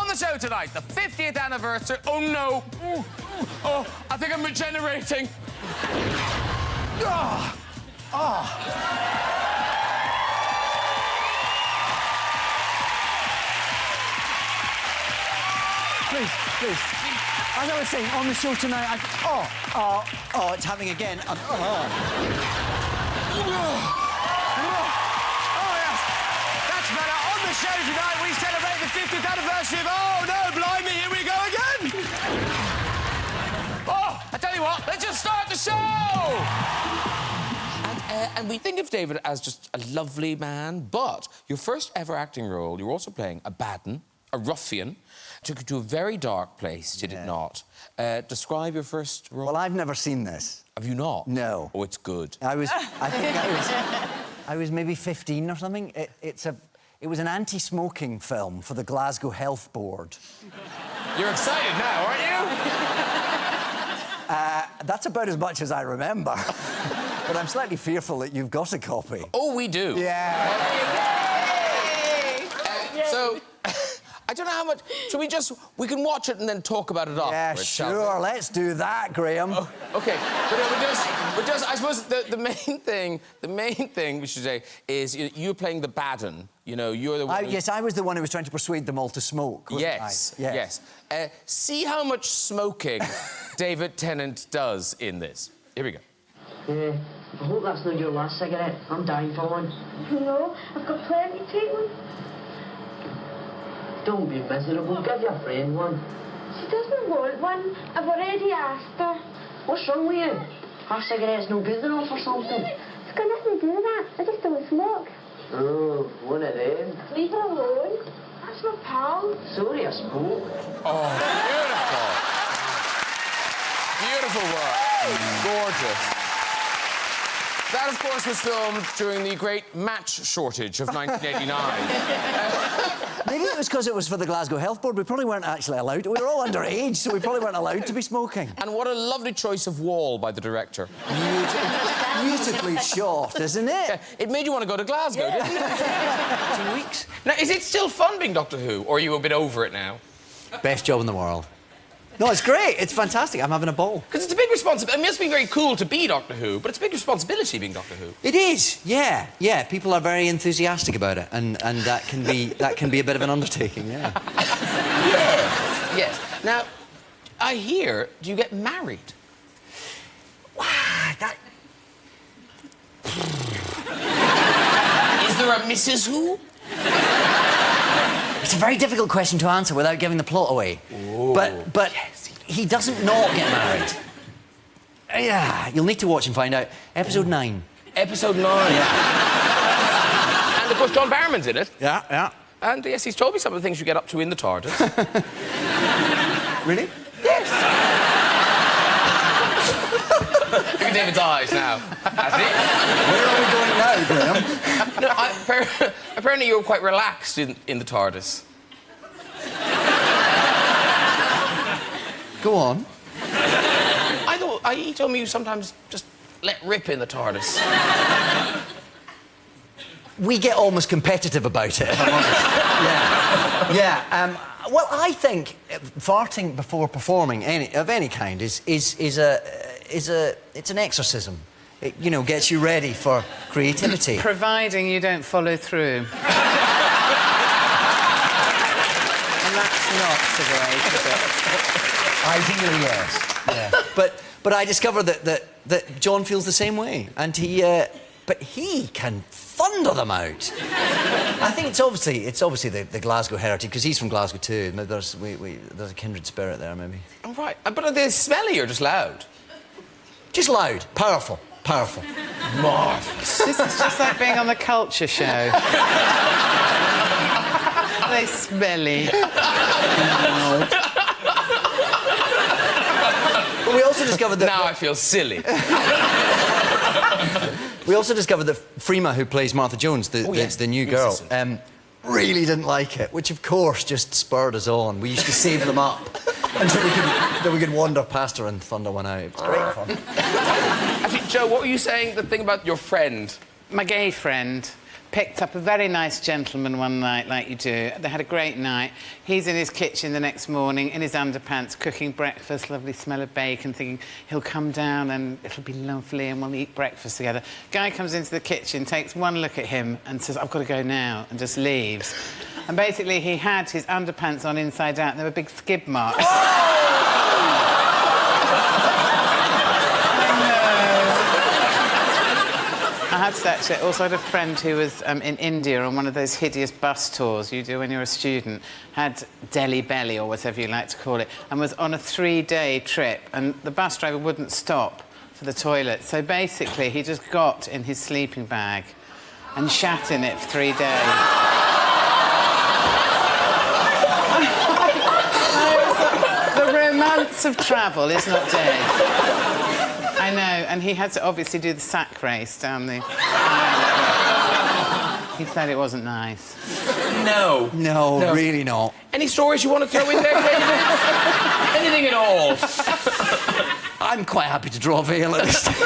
the show tonight, the 50th anniversary... Oh, no. Oh, I think I'm regenerating. Oh. Oh. Please, please. As I was saying, on the show tonight, oh, it's happening again. Oh, yes. That's better. On the show tonight, we celebrate the 50th anniversary of... Oh, no, blimey, here we go again. Oh, I tell you what, let's just start the show. And we think of David as just a lovely man, but your first ever acting role, you were also playing a bad un, a ruffian. Took you to a very dark place, did it not? Describe your first role. Well, I've never seen this. Have you not? No. Oh, it's good. I was maybe 15 or something. It was an anti-smoking film for the Glasgow Health Board. You're excited now, aren't you? That's about as much as I remember. But I'm slightly fearful that you've got a copy. Oh, we do. Yeah. So, I don't know how much... Should we can watch it and then talk about it afterwards, Yeah, sure. Let's do that, Graham. Oh, OK. But just... I suppose the main thing we should say is you're playing the bad un. You know, you're the one... Yes, I was the one who was trying to persuade them all to smoke, wasn't Yes, I? yes. See how much smoking David Tennant does in this. Here we go. I hope that's not your last cigarette. I'm dying for one. No, I've got plenty. Take one. Don't be miserable. Give your friend one. She doesn't want one. I've already asked her. What's wrong with you? Her cigarette's no good enough or something. It's got nothing to do with that. I just don't smoke. Oh, one of them. Leave her alone. That's my pal. Sorry I spoke. Oh, beautiful. Beautiful work. Gorgeous. That, of course, was filmed during the great match shortage of 1989. Maybe it was because it was for the Glasgow Health Board. We probably weren't actually allowed. We were all underage, so we probably weren't allowed to be smoking. And what a lovely choice of wall by the director. Beautifully shot, isn't it? Yeah, it made you want to go to Glasgow, didn't it? 2 weeks. Now, is it still fun being Doctor Who, or are you a bit over it now? Best job in the world. No, it's great. It's fantastic. I'm having a ball. Because it's a big responsibility. I mean, it must be very cool to be Doctor Who, but it's a big responsibility being Doctor Who. It is, yeah. Yeah, people are very enthusiastic about it, and that can be a bit of an undertaking, yeah. Yes, yes. Now, I hear, do you get married? Wow, that... Is there a Mrs. Who? It's a very difficult question to answer without giving the plot away. Ooh. But he doesn't not get married. Yeah, you'll need to watch and find out. Episode 9. Episode 9. Yeah. And, of course, John Barrowman's in it. Yeah, yeah. And, yes, he's told me some of the things you get up to in the Tardis. Really? Yes. Look at David's eyes now. Has he? Where are we going now, Graham? No, apparently you're quite relaxed in the Tardis. Go on. He told me you sometimes just let rip in the TARDIS. We get almost competitive about it, if I'm honest. Yeah. Well, I think farting before performing of any kind is an exorcism. It, you know, gets you ready for creativity. Providing you don't follow through. And that's not so great, is it? Ideally, yes. Yeah. But I discovered that John feels the same way, and he can thunder them out. I think it's obviously the Glasgow heritage, because he's from Glasgow too. Maybe there's a kindred spirit there, maybe. Oh, right. But are they smelly or just loud? Just loud, powerful. Marvellous. This is just like being on the culture show. They smelly. But we also discovered that... Now I feel silly. We also discovered that Freema, who plays Martha Jones, the new girl, really didn't like it, which of course just spurred us on. We used to save them up until we could wander past her and thunder one out. It was great fun. Actually, Joe, what were you saying, the thing about your friend? My gay friend. picked up a very nice gentleman one night, like you do. They had a great night. He's in his kitchen the next morning, in his underpants, cooking breakfast, lovely smell of bacon, thinking he'll come down and it'll be lovely and we'll eat breakfast together. Guy comes into the kitchen, takes one look at him and says, I've got to go now, and just leaves. And basically, he had his underpants on inside out, and there were big skid marks. I had to actually also had a friend who was in India on one of those hideous bus tours you do when you're a student, had Delhi belly or whatever you like to call it, and was on a 3-day trip, and the bus driver wouldn't stop for the toilet. So basically, he just got in his sleeping bag and shat in it for 3 days. The romance of travel is not dead. I know, and he had to obviously do the sack race down the... He said it wasn't nice. No. No, really not. Any stories you want to throw in there, David? Anything at all? I'm quite happy to draw a veil at this stage.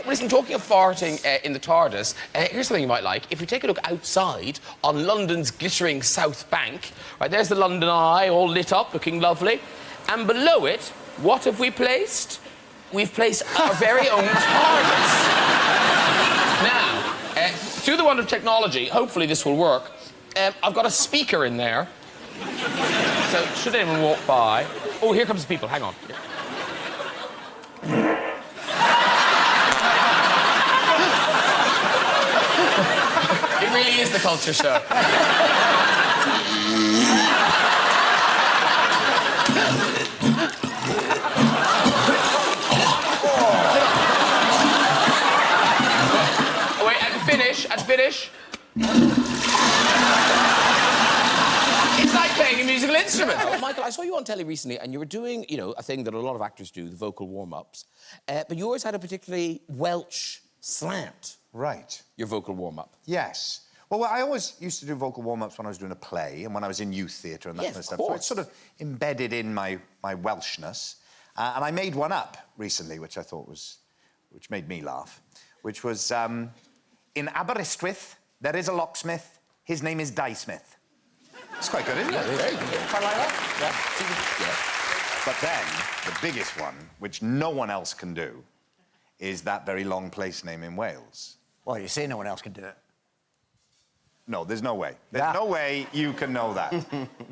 Listen, talking of farting in the Tardis, here's something you might like. If you take a look outside on London's glittering South Bank, right, there's the London Eye, all lit up, looking lovely. And below it, what have we placed? We've placed our very own TARDIS. Now, through the wonder of technology, hopefully this will work. I've got a speaker in there. So, should anyone walk by... Oh, here comes the people. Hang on. It really is the culture show. I'd finish. It's like playing a musical instrument. Oh, Michael, I saw you on telly recently, and you were doing, you know, a thing that a lot of actors do, the vocal warm-ups. But yours had a particularly Welsh slant. Right. Your vocal warm-up. Yes. Well, I always used to do vocal warm-ups when I was doing a play and when I was in youth theatre and that kind of stuff. So it's sort of embedded in my Welshness. And I made one up recently, which I thought which made me laugh, which was... in Aberystwyth, there is a locksmith. His name is Smith. It's quite good, isn't it? Very good. Quite like that. Yeah. But then, the biggest one, which no one else can do, is that very long place name in Wales. Well, you say no one else can do it. No, there's no way. There's no way you can know that.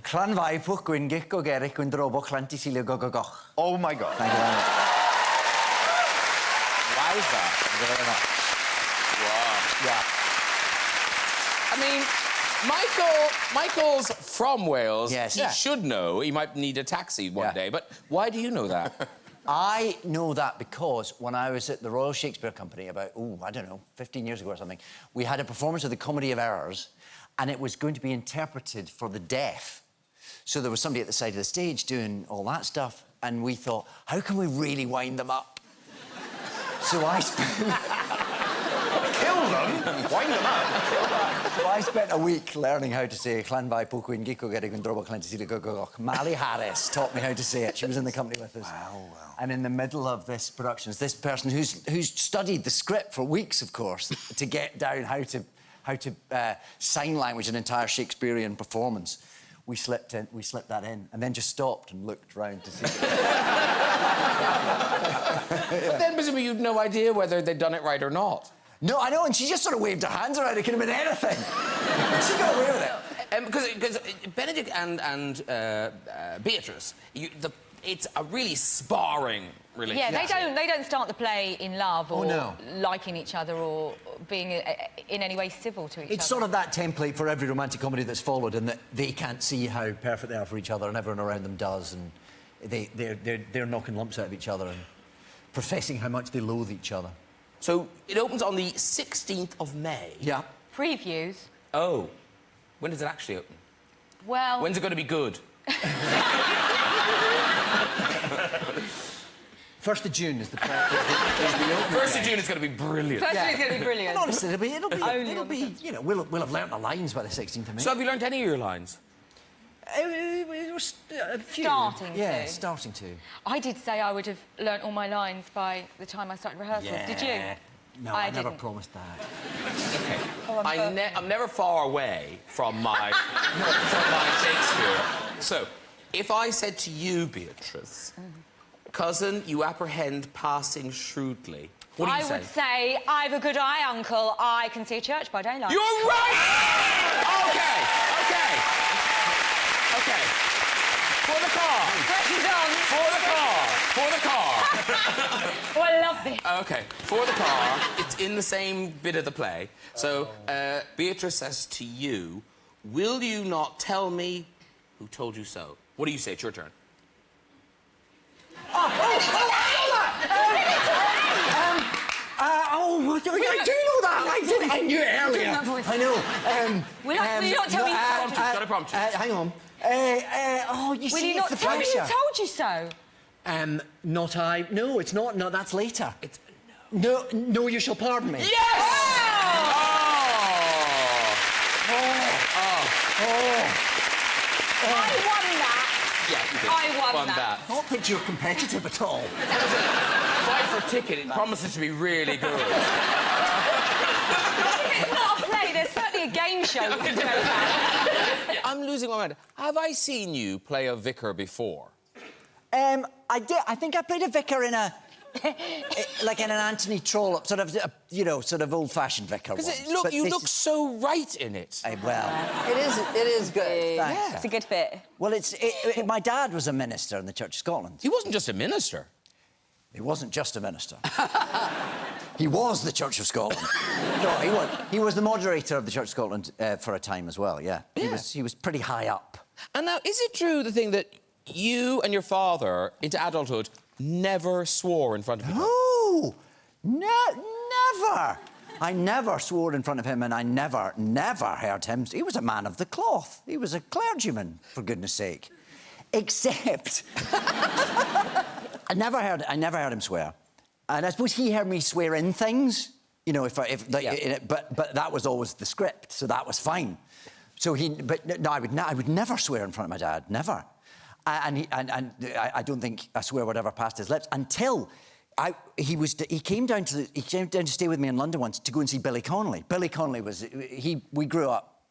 Clanfai pwch gwyn gic o gerig gwyn drobo clanti silio goch. Oh, my God. Thank you very much. Wowza. Thank you very much. Wow. Yeah. I mean, Michael's from Wales. Yes. He should know. He might need a taxi one day. But why do you know that? I know that because when I was at the Royal Shakespeare Company about, I don't know, 15 years ago or something, we had a performance of the Comedy of Errors, and it was going to be interpreted for the deaf. So there was somebody at the side of the stage doing all that stuff, and we thought, how can we really wind them up? So I spent... Kill them? Wind them up? So I spent a week learning how to say Clanfai Pwch Gico Gerig and Drobo Clanty Sili Gogoch. Mally Harris taught me how to say it. She was in the company with us. Wow. And in the middle of this production, this person who's studied the script for weeks, of course, to get down how to sign language an entire Shakespearean performance. We slipped that in, and then just stopped and looked round to see. But then presumably you'd no idea whether they'd done it right or not. No, I know, and she just sort of waved her hands around. It could have been anything. She got away with it. Because Benedict and Beatrice, it's a really sparring relationship. Yeah, they don't start the play in love or liking each other or being in any way civil to each other. It's sort of that template for every romantic comedy that's followed, in that they can't see how perfect they are for each other, and everyone around them does, and they're knocking lumps out of each other and professing how much they loathe each other. So it opens on the 16th of May. Yeah. Previews. Oh. When does it actually open? Well... When's it going to be good? 1st of June is the opening. 1st of June is going to be brilliant. 1st of June is going to be brilliant. And honestly, it'll be, you know, we'll have learnt the lines by the 16th of May. So have you learnt any of your lines? It was a few. Starting to. Yeah, starting to. I did say I would have learnt all my lines by the time I started rehearsals. Yeah. Did you? No, I I never didn't. promised that. Okay. Oh, I'm never far away from my Shakespeare. So, if I said to you, Beatrice, cousin, you apprehend passing shrewdly, what do you say? I would say, I've a good eye, Uncle. I can see a church by daylight. You're right! Okay. For the car. Pressure's on. For the car. Oh, I love this. Okay, for the car, it's in the same bit of the play. So, Beatrice says to you, will you not tell me who told you so? What do you say? It's your turn. I do know that. I knew it earlier. I know. Will you not tell me who told you? Got a prompt. Hang on. You Will see, you not it's the tell me who pressure. told you so? Not I. No, it's not. No, that's later. It's no. You shall pardon me. Yes! I won that. Yeah, you did. I won that. Not that you're competitive at all. Fight for ticket. It promises to be really good. It's not a play. There's certainly a game show we can do about. I'm losing my mind. Have I seen you play a vicar before? I did. I think I played a vicar in a... like in an Anthony Trollope, sort of old-fashioned vicar once. Because you look so right in it. Well, It is good. thanks. It's a good bit. Well, my dad was a minister in the Church of Scotland. He wasn't just a minister. He wasn't just a minister. He was the Church of Scotland. No, he was. He was the moderator of the Church of Scotland for a time as well. Yeah. He was pretty high up. And now, is it true the thing that you and your father, into adulthood, never swore in front of people? No, never. I never swore in front of him, and I never heard him. He was a man of the cloth. He was a clergyman, for goodness sake. Except, I never heard him swear, and I suppose he heard me swear in things. You know, but that was always the script, so that was fine. So I would never swear in front of my dad, never. And I don't think a swear would ever passed his lips until he came down to stay with me in London once to go and see Billy Connolly. Billy Connolly we grew up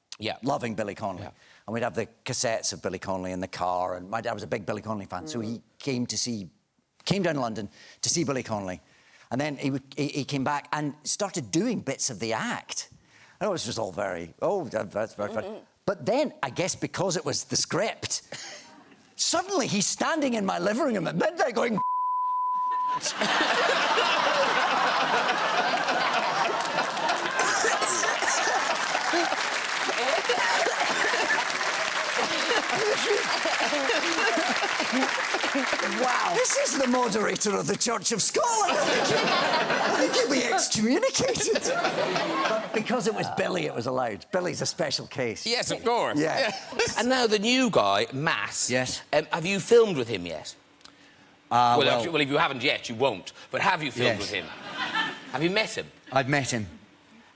loving Billy Connolly, and we'd have the cassettes of Billy Connolly in the car, and my dad was a big Billy Connolly fan, so he came down to London to see Billy Connolly, and then he came back and started doing bits of the act. I know it was just all very that's very fun. But then I guess because it was the script. Suddenly, he's standing in my living room at midnight going... Wow. This is the moderator of the Church of Scotland. I think he'll be excommunicated. But because it was Billy, it was allowed. Billy's a special case. Yes, of course. Yeah. And now the new guy, Mass. Yes. Have you filmed with him yet? Well, If you haven't yet, you won't. But have you filmed with him? Have you met him? I've met him.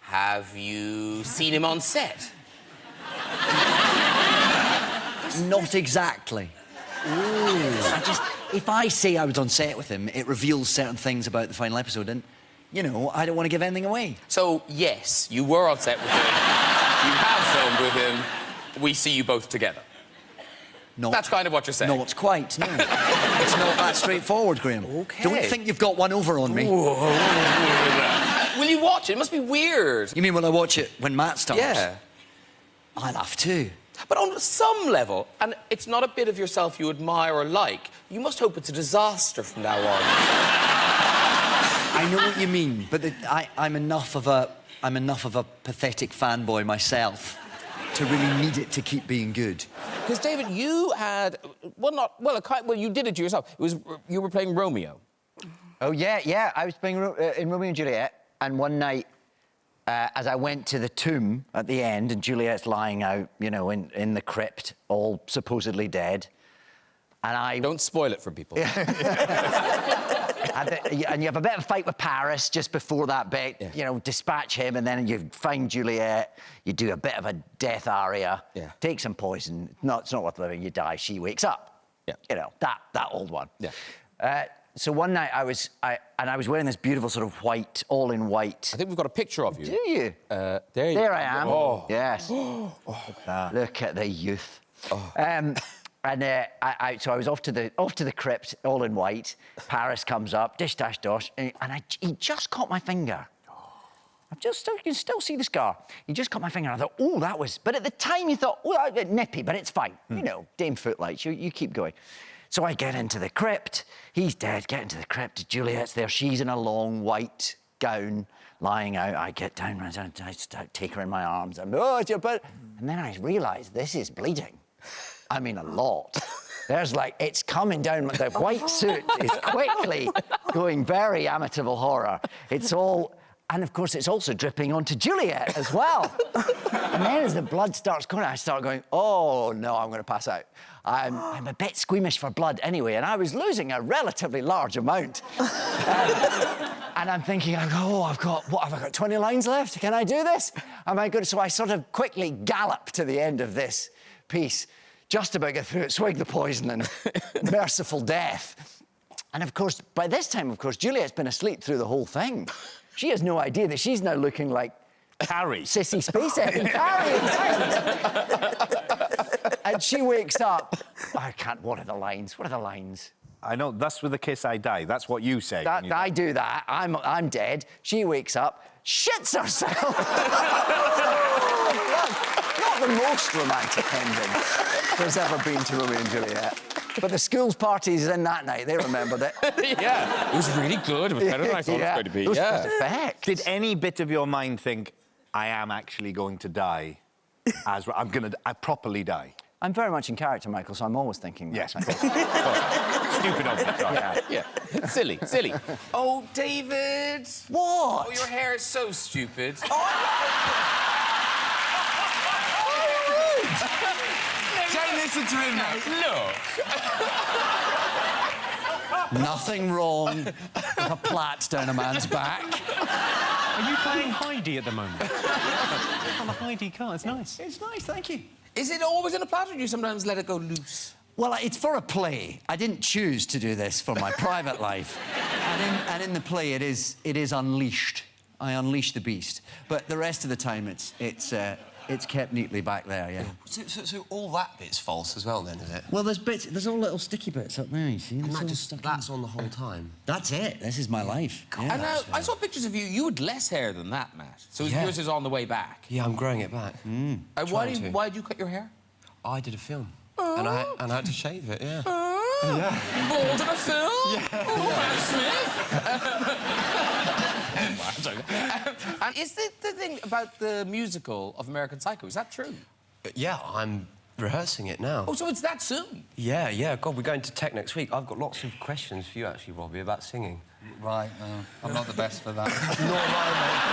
Have you seen him on set? Not exactly. If I say I was on set with him, it reveals certain things about the final episode, and, you know, I don't want to give anything away. So, yes, you were on set with him. You have filmed with him. We see you both together. That's kind of what you're saying. Not quite, no. It's not that straightforward, Graham. OK. Don't think you've got one over on me. Will you watch it? It must be weird. You mean will I watch it when Matt starts? Yeah. I'll have to. But on some level, and it's not a bit of yourself you admire or like, you must hope it's a disaster from now on. I know what you mean, but I'm enough of a pathetic fanboy myself to really need it to keep being good. Because David, you had you did it to yourself. You were playing Romeo. Oh yeah. I was playing in Romeo and Juliet, and one night, as I went to the tomb at the end, and Juliet's lying out, you know, in the crypt, all supposedly dead, and I... Don't spoil it for people. And you have a bit of a fight with Paris just before that bit, you know, dispatch him, and then you find Juliet, you do a bit of a death aria, take some poison, it's not worth living, you die, she wakes up. Yeah. You know, that old one. Yeah. So one night I was wearing this beautiful sort of white, all in white. I think we've got a picture of you. Do you? There I am. Oh. Yes. Look at the youth. Oh. So I was off to the crypt, all in white. Paris comes up, dish dash dosh, and he just caught my finger. You can still see the scar. He just caught my finger. And I thought, oh, that was. But at the time, you thought, oh, that was nippy, but it's fine. You know, Dame Footlights. You keep going. So I get into the crypt. He's dead. Get into the crypt. Juliet's there. She's in a long white gown, lying out. I get down. I take her in my arms. And then I realise this is bleeding. I mean, a lot. There's like, it's coming down. The white suit is quickly going very Amityville Horror. It's all... And, of course, it's also dripping onto Juliet as well. And then as the blood starts going, I start going, oh, no, I'm going to pass out. I'm a bit squeamish for blood anyway, and I was losing a relatively large amount. And I'm thinking, I've got 20 lines left? Can I do this? Am I good? So I sort of quickly gallop to the end of this piece, just about get through it, swig the poison and merciful death. And, of course, by this time, of course, Juliet's been asleep through the whole thing. She has no idea that she's now looking like Carrie. Sissy Spacek. Carrie. And she wakes up. I can't. What are the lines? What are the lines? I know. Thus with a kiss I die. That's what you say. I do that. I'm dead. She wakes up, shits herself. Not the most romantic ending there's ever been to Romeo and Juliet. But the school's parties in that night, they remembered it. Yeah, it was really good. It was better than I thought it was going to be. It was perfect. Did any bit of your mind think, I am actually going to die? I properly die? I'm very much in character, Michael, so I'm always thinking that. Yes, of course. Stupid of me, sorry. Yeah. Silly. Oh, David. What? Oh, your hair is so stupid. Don't listen to him now. Look. Nothing wrong with a plait down a man's back. Are you playing Heidi at the moment? On the Heidi card, it's nice. It's nice, thank you. Is it always in a plait, or do you sometimes let it go loose? Well, it's for a play. I didn't choose to do this for my private life. And in the play, it is unleashed. I unleash the beast. But the rest of the time, it's kept neatly back there, yeah. So all that bit's false as well, then, is it? Well, there's all little sticky bits up there, you see. And that's on the whole time? That's it. This is my life. Yeah. And I saw pictures of you. You had less hair than that, Matt. So yours is on the way back. Yeah, I'm growing it back. Why did you cut your hair? I did a film. And I had to shave it, yeah. Bald in a film? Yeah. Smith? And is the thing about the musical of American Psycho, is that true? Yeah, I'm rehearsing it now. Oh, so it's that soon? Yeah. God, we're going to Tech next week. I've got lots of questions for you, actually, Robbie, about singing. Right, I'm not the best for that. Nor am I, mate.